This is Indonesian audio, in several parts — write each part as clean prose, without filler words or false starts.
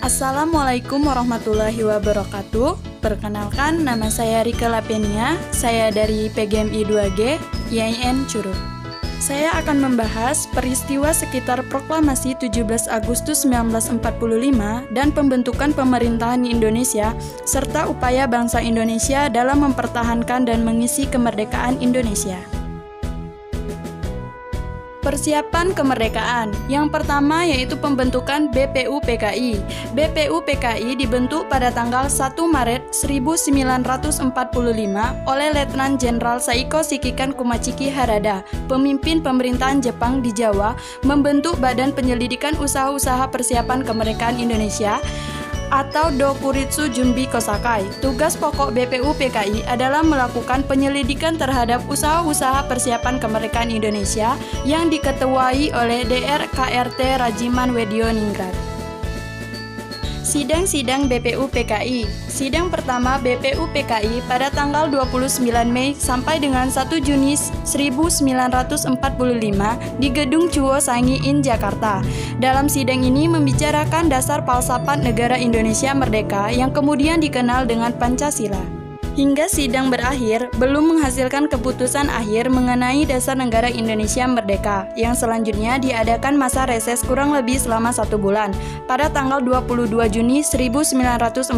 Assalamualaikum warahmatullahi wabarakatuh. Perkenalkan, nama saya Rika Lapenia. Saya dari PGMI 2G, IAIN Curug. Saya akan membahas peristiwa sekitar proklamasi 17 Agustus 1945 dan pembentukan pemerintahan Indonesia, serta upaya bangsa Indonesia dalam mempertahankan dan mengisi kemerdekaan Indonesia. Persiapan kemerdekaan. Yang pertama yaitu pembentukan BPUPKI. BPUPKI dibentuk pada tanggal 1 Maret 1945 oleh Letnan Jenderal Saiko Shikikan Kumachiki Harada, pemimpin pemerintahan Jepang di Jawa, membentuk Badan Penyelidikan Usaha-usaha Persiapan Kemerdekaan Indonesia atau Dokuritsu Junbi Kosakai. Tugas pokok BPUPKI adalah melakukan penyelidikan terhadap usaha-usaha persiapan kemerdekaan Indonesia yang diketuai oleh DR KRT Rajiman Wedioningrat. Sidang-sidang BPUPKI. Sidang pertama BPUPKI pada tanggal 29 Mei sampai dengan 1 Juni 1945 di Gedung Chuo Sangi In Jakarta. Dalam sidang ini membicarakan dasar falsafat negara Indonesia merdeka yang kemudian dikenal dengan Pancasila. Hingga sidang berakhir, belum menghasilkan keputusan akhir mengenai dasar negara Indonesia merdeka, yang selanjutnya diadakan masa reses kurang lebih selama 1 bulan. Pada tanggal 22 Juni 1945,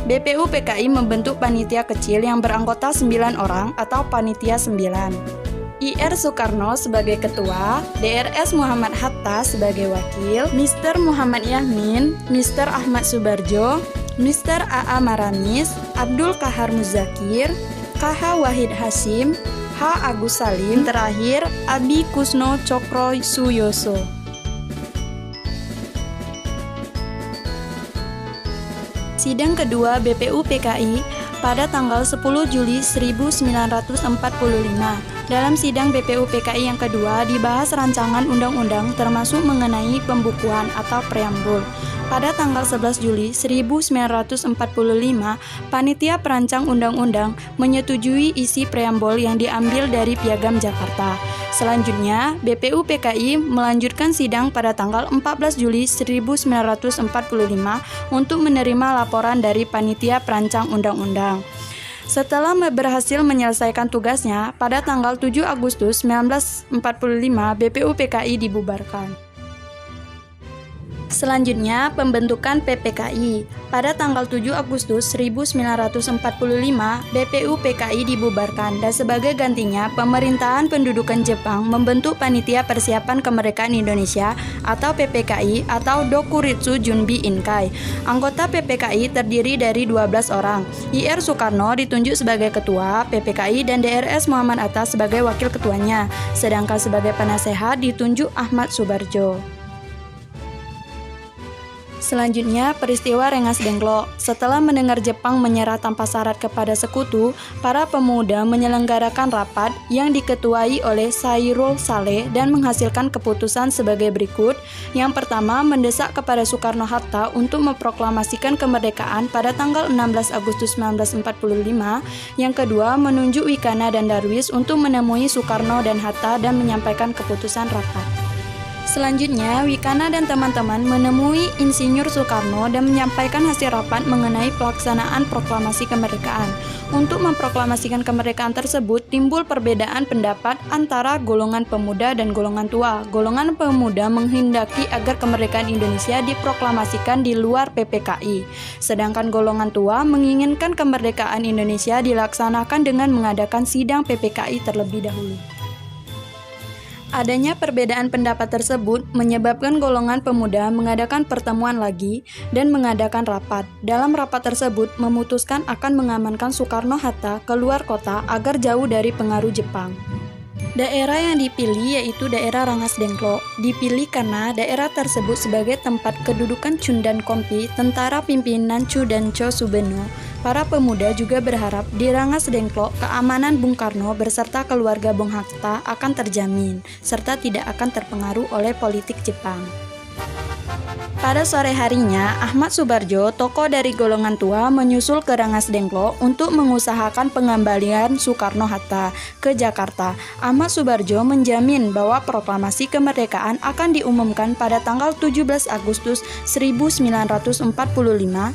BPUPKI membentuk panitia kecil yang beranggota 9 orang atau Panitia 9. Ir Soekarno sebagai ketua, Drs Muhammad Hatta sebagai wakil, Mr. Muhammad Yahmin, Mr. Ahmad Subarjo, Mr. A.A. Maranis, Abdul Kahar Muzakir, KH Wahid Hashim, H. Agus Salim, terakhir Abi Kusno Cokro Suyoso. Sidang kedua BPUPKI pada tanggal 10 Juli 1945. Dalam sidang BPUPKI yang kedua dibahas rancangan undang-undang termasuk mengenai pembukuan atau preambul. Pada tanggal 11 Juli 1945, panitia perancang undang-undang menyetujui isi preambul yang diambil dari Piagam Jakarta. Selanjutnya, BPUPKI melanjutkan sidang pada tanggal 14 Juli 1945 untuk menerima laporan dari panitia perancang undang-undang. Setelah berhasil menyelesaikan tugasnya, pada tanggal 7 Agustus 1945, BPUPKI dibubarkan. Selanjutnya, pembentukan PPKI. Pada tanggal 7 Agustus 1945, BPUPKI dibubarkan dan sebagai gantinya, pemerintahan pendudukan Jepang membentuk Panitia Persiapan Kemerdekaan Indonesia atau PPKI atau Dokuritsu Junbi Inkai. Anggota PPKI terdiri dari 12 orang. Ir Soekarno ditunjuk sebagai ketua PPKI dan Drs Muhammad Hatta sebagai wakil ketuanya, sedangkan sebagai penasehat ditunjuk Ahmad Subarjo. Selanjutnya, peristiwa Rengas Dengklok. Setelah mendengar Jepang menyerah tanpa syarat kepada sekutu, para pemuda menyelenggarakan rapat yang diketuai oleh Sairul Saleh dan menghasilkan keputusan sebagai berikut. Yang pertama, mendesak kepada Soekarno-Hatta untuk memproklamasikan kemerdekaan pada tanggal 16 Agustus 1945. Yang kedua, menunjuk Wikana dan Darwis untuk menemui Soekarno dan Hatta dan menyampaikan keputusan rapat. Selanjutnya, Wikana dan teman-teman menemui Insinyur Soekarno dan menyampaikan hasil rapat mengenai pelaksanaan proklamasi kemerdekaan. Untuk memproklamasikan kemerdekaan tersebut, timbul perbedaan pendapat antara golongan pemuda dan golongan tua. Golongan pemuda menghendaki agar kemerdekaan Indonesia diproklamasikan di luar PPKI, sedangkan golongan tua menginginkan kemerdekaan Indonesia dilaksanakan dengan mengadakan sidang PPKI terlebih dahulu. Adanya perbedaan pendapat tersebut menyebabkan golongan pemuda mengadakan pertemuan lagi dan mengadakan rapat. Dalam rapat tersebut memutuskan akan mengamankan Soekarno-Hatta keluar kota agar jauh dari pengaruh Jepang. Daerah yang dipilih yaitu daerah Rengas Dengklok. Dipilih karena daerah tersebut sebagai tempat kedudukan Cundan Kompi, tentara pimpinan Chu dan Cho Subeno. Para pemuda juga berharap di Rengas Dengklok keamanan Bung Karno beserta keluarga Bung Hatta akan terjamin, serta tidak akan terpengaruh oleh politik Jepang. Pada sore harinya, Ahmad Subarjo, tokoh dari golongan tua, menyusul ke Rengas Dengklok untuk mengusahakan pengembalian Soekarno-Hatta ke Jakarta. Ahmad Subarjo menjamin bahwa proklamasi kemerdekaan akan diumumkan pada tanggal 17 Agustus 1945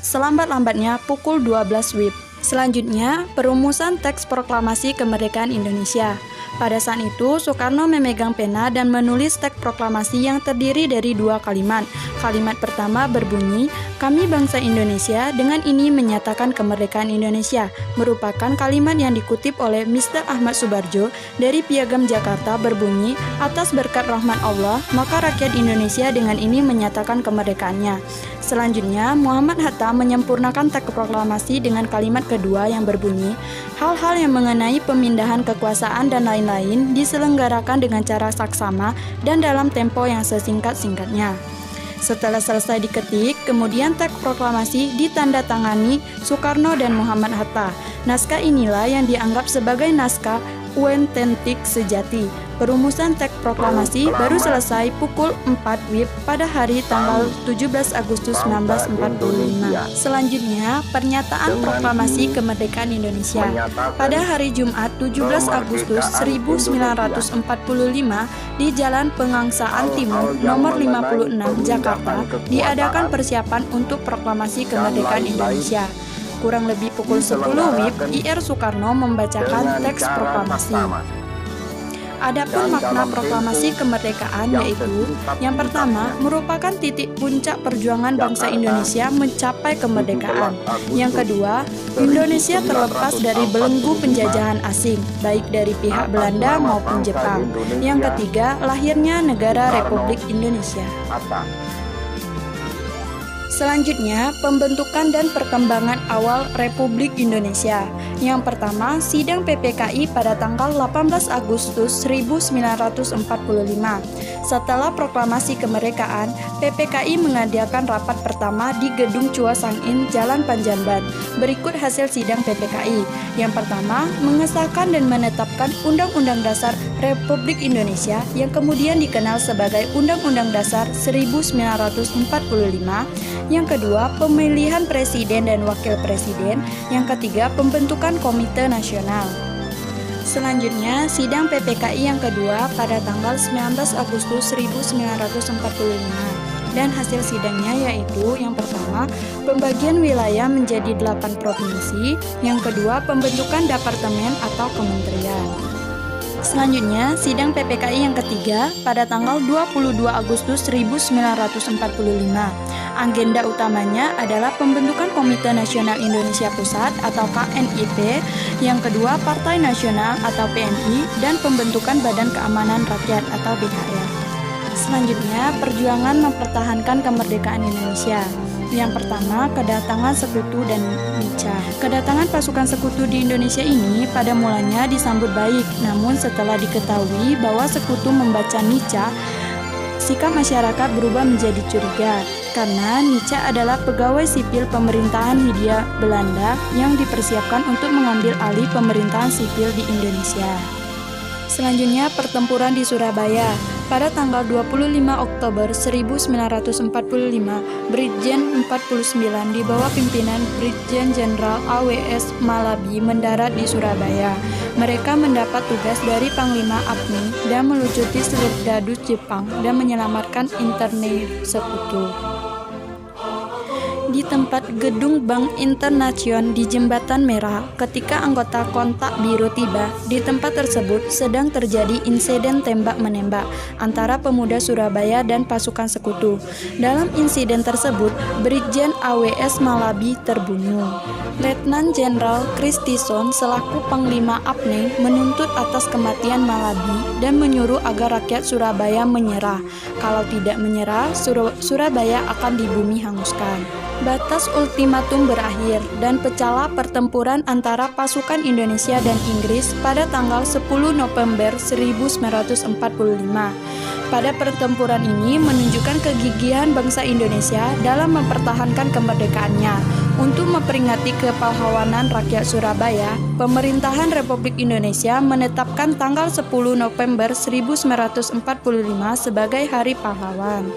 selambat-lambatnya pukul 12 WIB. Selanjutnya, perumusan teks proklamasi kemerdekaan Indonesia. Pada saat itu, Soekarno memegang pena dan menulis teks proklamasi yang terdiri dari 2 kalimat. Kalimat pertama berbunyi, "Kami bangsa Indonesia dengan ini menyatakan kemerdekaan Indonesia," merupakan kalimat yang dikutip oleh Mr. Ahmad Subarjo dari Piagam Jakarta berbunyi, "Atas berkat rahmat Allah, maka rakyat Indonesia dengan ini menyatakan kemerdekaannya." Selanjutnya, Muhammad Hatta menyempurnakan teks proklamasi dengan kalimat kedua yang berbunyi, "Hal-hal yang mengenai pemindahan kekuasaan dan lain-lain diselenggarakan dengan cara saksama dan dalam tempo yang sesingkat-singkatnya." Setelah selesai diketik, kemudian teks proklamasi ditandatangani Soekarno dan Muhammad Hatta. Naskah inilah yang dianggap sebagai naskah autentik sejati. Perumusan teks proklamasi baru selesai pukul 4 WIB pada hari tanggal 17 Agustus 1945. Selanjutnya, pernyataan proklamasi kemerdekaan Indonesia. Pada hari Jumat 17 Agustus 1945 di Jalan Pengangsaan Timur nomor 56 Jakarta diadakan persiapan untuk proklamasi kemerdekaan Indonesia. Kurang lebih pukul 10 WIB, IR Soekarno membacakan teks proklamasi. Adapun makna proklamasi kemerdekaan yaitu, yang pertama, merupakan titik puncak perjuangan bangsa Indonesia mencapai kemerdekaan. Yang kedua, Indonesia terlepas dari belenggu penjajahan asing, baik dari pihak Belanda maupun Jepang. Yang ketiga, lahirnya negara Republik Indonesia. Selanjutnya, pembentukan dan perkembangan awal Republik Indonesia. Yang pertama, sidang PPKI pada tanggal 18 Agustus 1945. Setelah proklamasi kemerdekaan, PPKI mengadakan rapat pertama di Gedung Chua Sang In, Jalan Panjamban. Berikut hasil sidang PPKI. Yang pertama, mengesahkan dan menetapkan Undang-Undang Dasar Republik Indonesia yang kemudian dikenal sebagai Undang-Undang Dasar 1945. Yang kedua, pemilihan presiden dan wakil presiden. Yang ketiga, pembentukan komite nasional. Selanjutnya, sidang PPKI yang kedua pada tanggal 19 Agustus 1945. Dan hasil sidangnya yaitu, yang pertama, pembagian wilayah menjadi 8 provinsi. Yang kedua, pembentukan departemen atau kementerian. Selanjutnya, sidang PPKI yang ketiga pada tanggal 22 Agustus 1945. Agenda utamanya adalah pembentukan Komite Nasional Indonesia Pusat atau KNIP, yang kedua Partai Nasional atau PNI, dan pembentukan Badan Keamanan Rakyat atau BKR. Selanjutnya, perjuangan mempertahankan kemerdekaan Indonesia. Yang pertama, kedatangan sekutu dan Nica. Kedatangan pasukan sekutu di Indonesia ini pada mulanya disambut baik, namun setelah diketahui bahwa sekutu membaca Nica, sikap masyarakat berubah menjadi curiga, karena Nica adalah pegawai sipil pemerintahan Hindia Belanda yang dipersiapkan untuk mengambil alih pemerintahan sipil di Indonesia. Selanjutnya, pertempuran di Surabaya. Pada tanggal 25 Oktober 1945, Brigjen 49 di bawah pimpinan Brigjen Jenderal AWS Malabi mendarat di Surabaya. Mereka mendapat tugas dari Panglima APNI dan melucuti Serdadu Jepang dan menyelamatkan internir sekutu. Di tempat gedung Bank Internasion di Jembatan Merah, ketika anggota kontak Biro tiba, di tempat tersebut sedang terjadi insiden tembak-menembak antara pemuda Surabaya dan pasukan sekutu. Dalam insiden tersebut, Brigjen AWS Malabi terbunuh. Letnan Jenderal Christison selaku Panglima APNI menuntut atas kematian Malabi dan menyuruh agar rakyat Surabaya menyerah. Kalau tidak menyerah, Surabaya akan dibumi hanguskan. Batas ultimatum berakhir dan pecahlah pertempuran antara pasukan Indonesia dan Inggris pada tanggal 10 November 1945. Pada pertempuran ini menunjukkan kegigihan bangsa Indonesia dalam mempertahankan kemerdekaannya. Untuk memperingati kepahlawanan rakyat Surabaya, pemerintahan Republik Indonesia menetapkan tanggal 10 November 1945 sebagai Hari Pahlawan.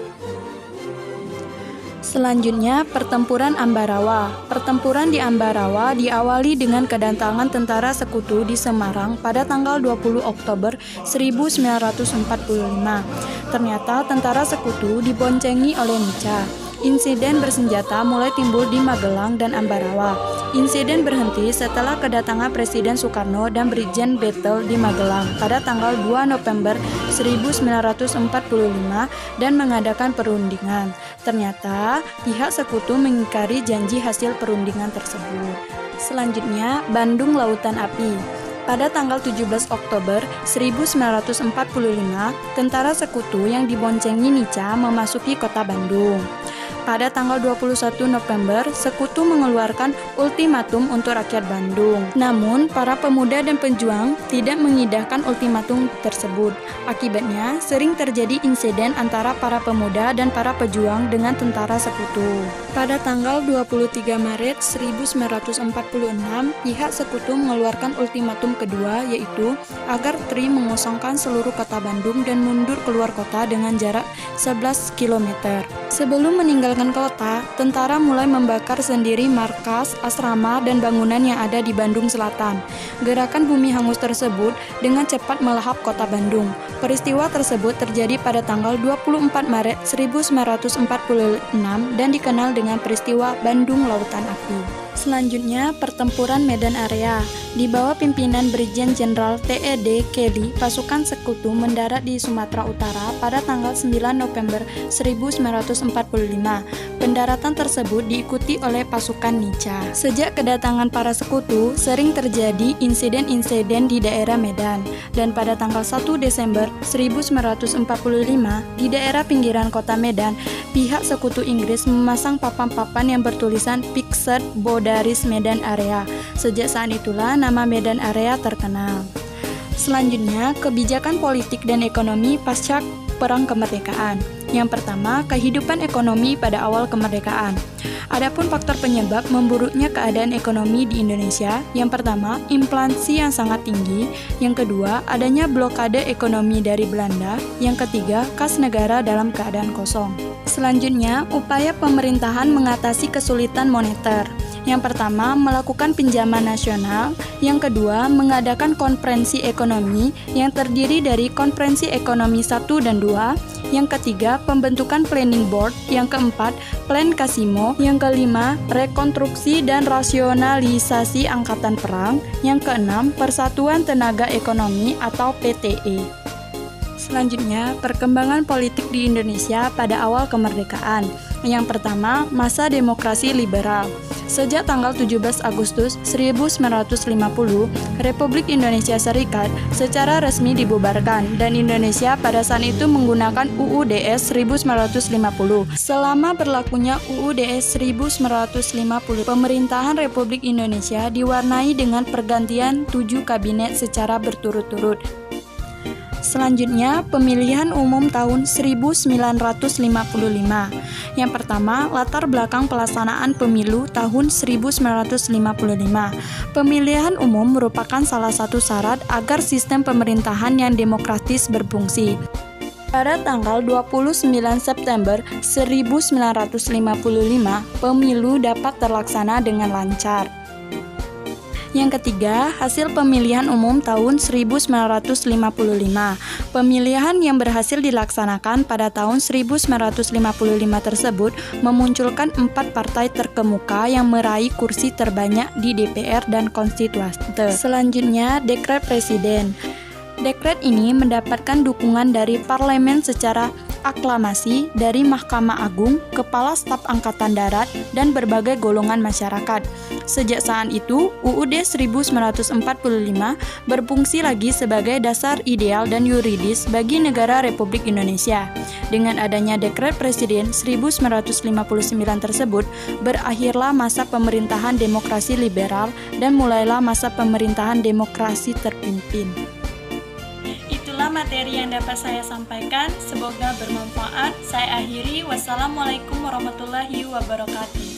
Selanjutnya, pertempuran Ambarawa. Pertempuran di Ambarawa diawali dengan kedatangan tentara sekutu di Semarang pada tanggal 20 Oktober 1945. Ternyata tentara sekutu diboncengi oleh Nica. Insiden bersenjata mulai timbul di Magelang dan Ambarawa. Insiden berhenti setelah kedatangan Presiden Soekarno dan Brigjen Bethel di Magelang pada tanggal 2 November 1945 dan mengadakan perundingan. Ternyata pihak sekutu mengingkari janji hasil perundingan tersebut. Selanjutnya, Bandung Lautan Api. Pada tanggal 17 Oktober 1945, tentara sekutu yang diboncengi Nica memasuki kota Bandung. Pada tanggal 21 November, sekutu mengeluarkan ultimatum untuk rakyat Bandung. Namun, para pemuda dan pejuang tidak mengindahkan ultimatum tersebut. Akibatnya, sering terjadi insiden antara para pemuda dan para pejuang dengan tentara sekutu. Pada tanggal 23 Maret 1946, pihak sekutu mengeluarkan ultimatum kedua, yaitu agar Tri mengosongkan seluruh kota Bandung dan mundur keluar kota dengan jarak 11 km. Sebelum meninggalkan kota, tentara mulai membakar sendiri markas, asrama, dan bangunan yang ada di Bandung Selatan. Gerakan bumi hangus tersebut dengan cepat melahap kota Bandung. Peristiwa tersebut terjadi pada tanggal 24 Maret 1946 dan dikenal dengan peristiwa Bandung Lautan Api. Selanjutnya, pertempuran Medan Area. Di bawah pimpinan Brigjen Jenderal T.E.D. Kelly, pasukan sekutu mendarat di Sumatera Utara pada tanggal 9 November 1945. Pendaratan tersebut diikuti oleh pasukan Nica. Sejak kedatangan para sekutu, sering terjadi insiden-insiden di daerah Medan. Dan pada tanggal 1 Desember 1945, di daerah pinggiran kota Medan, pihak sekutu Inggris memasang papan-papan yang bertulisan Fixed Boundaries Medan Area. Sejak saat itulah nama Medan Area terkenal. Selanjutnya, kebijakan politik dan ekonomi pasca Perang Kemerdekaan. Yang pertama, kehidupan ekonomi pada awal kemerdekaan. Adapun faktor penyebab memburuknya keadaan ekonomi di Indonesia, yang pertama, inflasi yang sangat tinggi, yang kedua, adanya blokade ekonomi dari Belanda, yang ketiga, kas negara dalam keadaan kosong. Selanjutnya, upaya pemerintahan mengatasi kesulitan moneter. Yang pertama, melakukan pinjaman nasional. Yang kedua, mengadakan konferensi ekonomi yang terdiri dari konferensi ekonomi 1 dan 2. Yang ketiga, pembentukan planning board. Yang keempat, plan Kasimo. Yang kelima, rekonstruksi dan rasionalisasi angkatan perang. Yang keenam, Persatuan Tenaga Ekonomi atau PTE. Selanjutnya, perkembangan politik di Indonesia pada awal kemerdekaan. Yang pertama, masa demokrasi liberal. Sejak tanggal 17 Agustus 1950, Republik Indonesia Serikat secara resmi dibubarkan dan Indonesia pada saat itu menggunakan UUDS 1950. Selama berlakunya UUDS 1950, pemerintahan Republik Indonesia diwarnai dengan pergantian 7 kabinet secara berturut-turut. Selanjutnya, pemilihan umum tahun 1955. Yang pertama, latar belakang pelaksanaan pemilu tahun 1955. Pemilihan umum merupakan salah satu syarat agar sistem pemerintahan yang demokratis berfungsi. Pada tanggal 29 September 1955, pemilu dapat terlaksana dengan lancar. Yang ketiga, hasil pemilihan umum tahun 1955. Pemilihan yang berhasil dilaksanakan pada tahun 1955 tersebut memunculkan 4 partai terkemuka yang meraih kursi terbanyak di DPR dan Konstituante. Selanjutnya, dekret presiden. Dekret ini mendapatkan dukungan dari parlemen secara aklamasi dari Mahkamah Agung, Kepala Staf Angkatan Darat, dan berbagai golongan masyarakat. Sejak saat itu, UUD 1945 berfungsi lagi sebagai dasar ideal dan yuridis bagi negara Republik Indonesia. Dengan adanya Dekret Presiden 1959 tersebut, berakhirlah masa pemerintahan demokrasi liberal dan mulailah masa pemerintahan demokrasi terpimpin. Itulah materi yang dapat saya sampaikan, semoga bermanfaat. Saya akhiri, wassalamualaikum warahmatullahi wabarakatuh.